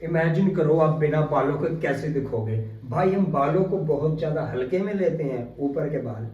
Imagine करो आप बिना बालों के कैसे दिखोगे। भाई हम बालों को बहुत ज़्यादा हल्के में लेते हैं, ऊपर के बाल,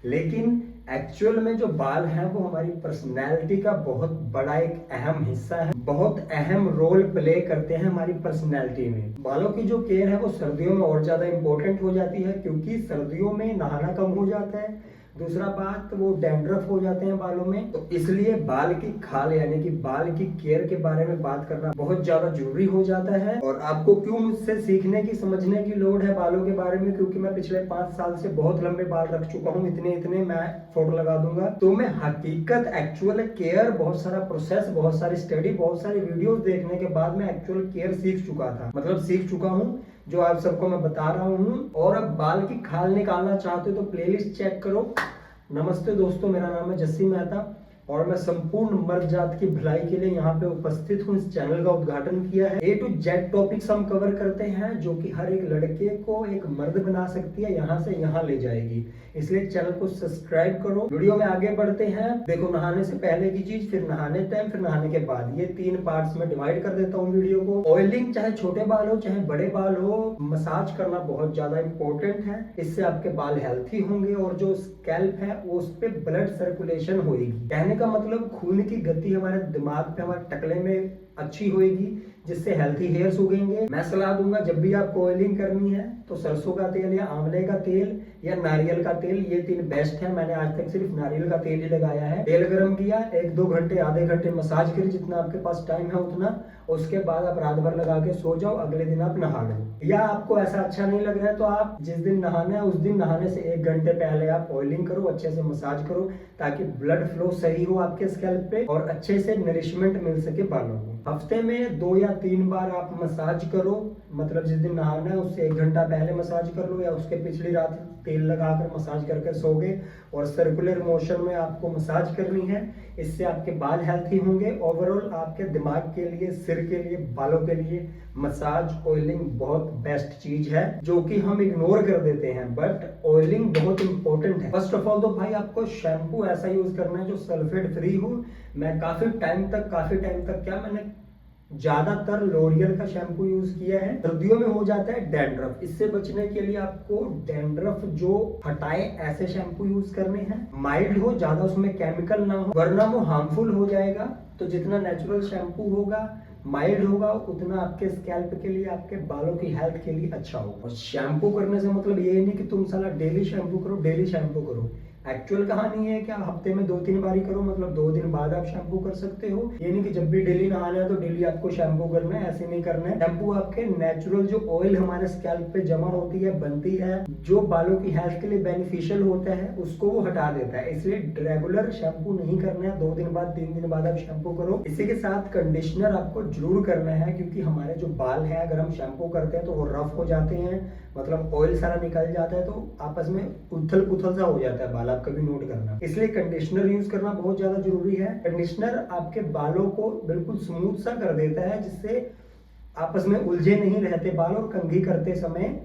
लेकिन एक्चुअल में जो बाल हैं वो हमारी पर्सनैलिटी का बहुत बड़ा एक अहम हिस्सा है, बहुत अहम रोल प्ले करते हैं हमारी पर्सनैलिटी में। बालों की जो केयर है वो सर्दियों में और ज़्यादा इंपॉर्टेंट हो जाती है, क्योंकि सर्दियों में नहाना कम हो जाता है। दूसरा बात, वो डैंड्रफ हो जाते हैं बालों में, तो इसलिए बाल की खाल यानी कि बाल की केयर के बारे में बात करना बहुत ज्यादा जरूरी हो जाता है। और आपको क्यों मुझसे सीखने की, समझने की लोड़ है बालों के बारे में, क्योंकि मैं पिछले 5 साल से बहुत लंबे बाल रख चुका हूँ, इतने इतने मैं फोटो लगा दूंगा। तो मैं हकीकत, एक्चुअल केयर, बहुत सारा प्रोसेस, बहुत सारी स्टडी, बहुत सारी वीडियोस देखने के बाद मैं एक्चुअल केयर सीख चुका था, मतलब सीख चुका हूँ, जो आप सबको मैं बता रहा हूँ। और अब बाल की खाल निकालना चाहते हो तो प्लेलिस्ट चेक करो। नमस्ते दोस्तों, मेरा नाम है जस्सी मेहता और मैं संपूर्ण मर्द जात की भलाई के लिए यहाँ पे उपस्थित हूँ। इस चैनल का उद्घाटन किया है। A to Z टॉपिक्स हम कवर करते हैं, जो कि हर एक लड़के को एक मर्द बना सकती है, यहाँ से यहाँ ले जाएगी। इसलिए चैनल को सब्सक्राइब करो। वीडियो में आगे बढ़ते हैं। देखो, नहाने से पहले की चीज, फिर नहाने टाइम, फिर नहाने के बाद, ये 3 पार्ट्स में डिवाइड कर देता हूँ वीडियो को। ऑयलिंग, चाहे छोटे बाल हो चाहे बड़े बाल हो, मसाज करना बहुत ज्यादा इंपॉर्टेंट है। इससे आपके बाल हेल्थी होंगे और जो स्कैल्प है वो उस पर ब्लड सर्कुलेशन होगी। कहने का मतलब खून की गति हमारे दिमाग पे, हमारे टकले में अच्छी होगी, जिससे हेल्थी हेयर्स उगेंगे। मैं सलाह दूंगा, जब भी आपको ऑयलिंग करनी है तो सरसों का तेल या आंवले का तेल या नारियल का तेल, ये 3 बेस्ट है। मैंने आज तक सिर्फ नारियल का तेल ही लगाया है। तेल गरम किया, 1-2 घंटे, आधे घंटे मसाज करिए, जितना आपके पास टाइम है उतना। उसके बाद आप रात भर लगा के सो जाओ, अगले दिन आप नहा लो। या आपको ऐसा अच्छा नहीं लग रहा है तो आप जिस दिन नहाना है उस दिन नहाने से 1 घंटे पहले आप ऑयलिंग करो, अच्छे से मसाज करो, ताकि ब्लड फ्लो सही हो आपके स्कैल्प पे और अच्छे से नरिशमेंट मिल सके बालों को। हफ्ते में 2 या 3 बार आप मसाज करो, मतलब जिस दिन नहाना है उससे 1 घंटा पहले मसाज कर लो, या उसके पिछली रात तेल लगाकर मसाज करके सोगे। और सर्कुलर मोशन में आपको मसाज करनी है, इससे आपके बाल हेल्थी होंगे। ओवरऑल आपके दिमाग के लिए, सिर के लिए, बालों के लिए मसाज, ऑयलिंग बहुत बेस्ट चीज है, जो कि हम इग्नोर कर देते हैं, बट ऑयलिंग बहुत इंपॉर्टेंट है। फर्स्ट ऑफ ऑल तो भाई आपको शैम्पू ऐसा यूज करना है जो सल्फेट फ्री हो। मैं काफी टाइम तक क्या, मैंने ज्यादातर लोरियल का शैम्पू यूज किया है। सर्दियों में हो जाता है डैंड्रफ, इससे बचने के लिए आपको डैंड्रफ जो हटाए ऐसे शैम्पू यूज करने हैं, माइल्ड हो, ज्यादा उसमें केमिकल ना हो, वरना वो हार्मफुल हो जाएगा। तो जितना नेचुरल शैम्पू होगा, माइल्ड होगा, उतना आपके स्कैल्प के लिए, आपके बालों की हेल्थ के लिए अच्छा होगा। और शैम्पू करने से मतलब ये नहीं कि तुम साला डेली शैम्पू करो, डेली शैम्पू करो। एक्चुअल कहानी है क्या, हफ्ते में 2-3 बार ही करो, मतलब 2 दिन बाद आप शैम्पू कर सकते हो। ये नहीं कि जब भी डेली नहाना है तो डेली आपको शैम्पू करना है, ऐसे नहीं करना है। शैम्पू आपके नेचुरल जो ऑयल हमारे स्कैल्प पे जमा होती है, बनती है, जो बालों की हेल्थ के लिए बेनिफिशियल होता है, उसको वो हटा देता है। इसलिए रेगुलर शैम्पू नहीं करना है, 2 दिन बाद, 3 दिन बाद आप शैम्पू करो। इसी के साथ कंडीशनर आपको जरूर करना है, क्योंकि हमारे जो बाल है, अगर हम शैम्पू करते हैं तो वो रफ हो जाते हैं, मतलब ऑयल सारा निकल जाता है, तो आपस में उथल पुथल सा हो जाता है बाल, आप कभी नोट करना। इसलिए कंडीशनर यूज करना बहुत ज्यादा जरूरी है। कंडीशनर आपके बालों को बिल्कुल स्मूथ सा कर देता है, जिससे आपस में उलझे नहीं रहते बाल, और कंघी करते समय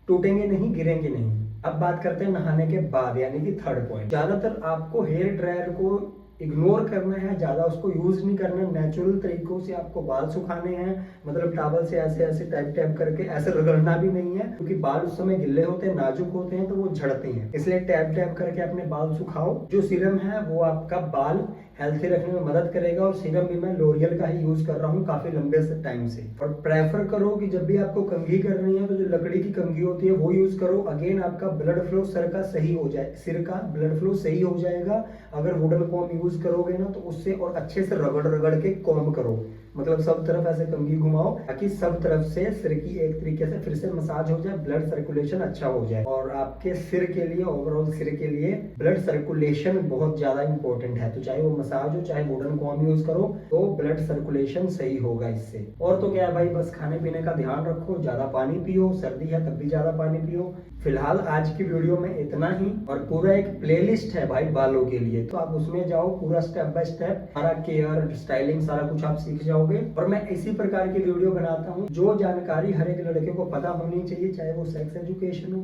टूटेंगे नहीं, गिरेंगे नहीं। अब बात करते हैं नहाने के बाद, यानी कि थर्ड पॉइंट। ज्यादातर आपको हेयर ड्रायर को इग्नोर करना है, ज्यादा उसको यूज नहीं करना। नेचुरल तरीकों से आपको बाल सुखाने हैं, मतलब टॉवल से ऐसे ऐसे टैप टैप करके, ऐसे रगड़ना भी नहीं है, क्योंकि बाल उस समय गिल्ले होते हैं, नाजुक होते हैं, तो वो झड़ते हैं। इसलिए टैप टैप करके अपने बाल सुखाओ। जो सीरम है वो आपका बाल हेल्थी रखने में मदद करेगा, और सीरम भी मैं लोरियल का ही यूज कर रहा हूँ काफी लंबे से टाइम से। और प्रेफर करो कि जब भी आपको कंघी करनी है तो जो लकड़ी की कंघी होती है वो यूज करो। अगेन आपका ब्लड फ्लो सर का सही हो जाए, सिर का ब्लड फ्लो सही हो जाएगा। अगर वुडन कॉम यूज करोगे ना तो उससे, और अच्छे से रगड़ रगड़ के कॉम करो, मतलब सब तरफ ऐसे कंघी घुमाओ, ताकि सब तरफ से सिर की एक तरीके से फिर से मसाज हो जाए, ब्लड सर्कुलेशन अच्छा हो जाए। और आपके सिर के लिए, ओवरऑल सिर के लिए ब्लड सर्कुलेशन बहुत ज्यादा इंपॉर्टेंट है। तो चाहे वो मसाज हो चाहे वुडन कॉम यूज करो, तो ब्लड सर्कुलेशन सही होगा इससे। और तो क्या है भाई, बस खाने पीने का ध्यान रखो, ज्यादा पानी पियो, सर्दी है तब भी ज्यादा पानी पियो। फिलहाल आज की वीडियो में इतना ही, और पूरा एक प्लेलिस्ट है भाई बालों के लिए, तो आप उसमें जाओ, पूरा स्टेप बाय स्टेप सारा केयर, स्टाइलिंग, सारा कुछ आप सीख जाओगे। और मैं इसी प्रकार की वीडियो बनाता हूँ, जो जानकारी हर एक लड़के को पता होनी चाहिए, चाहे वो सेक्स एजुकेशन हो,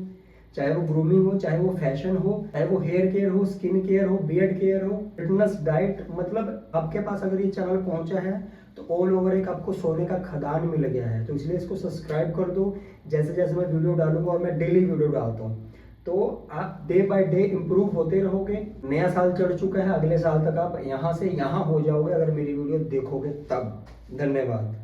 चाहे वो ग्रूमिंग हो, चाहे वो फैशन हो, चाहे वो हेयर केयर हो, स्किन केयर हो, बियर्ड केयर हो, फिटनेस, डाइट। मतलब आपके पास अगर ये चैनल पहुंचा है तो ऑल ओवर एक आपको सोने का खदान मिल गया है। तो इसलिए इसको सब्सक्राइब कर दो। जैसे जैसे मैं वीडियो डालूंगा, और मैं डेली वीडियो डालता हूँ, तो आप डे बाय डे इम्प्रूव होते रहोगे। नया साल चढ़ चुका है, अगले साल तक आप यहाँ से यहाँ हो जाओगे अगर मेरी वीडियो देखोगे तब। धन्यवाद।